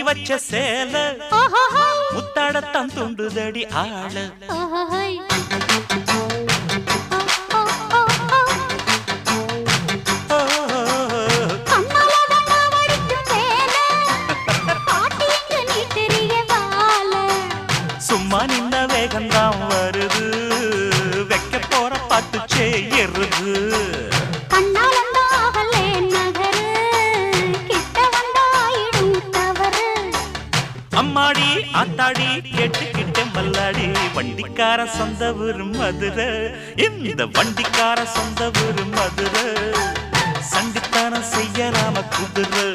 வச்ச சேல முத்தாடத்தான் துண்டுதடி ஆள சும்மா நின்ன வேகந்தான் வருது வைக்க போற பாட்டு செய்யறது அம்மாடி ஆத்தாடி கேட்டுக்கிட்ட மல்லாடி வண்டிக்கார சொந்த ஊரு மதுரை இந்த வண்டிக்கார சொந்த ஊரு மதுரை சண்டித்தானம் செய்யலாம குதிரை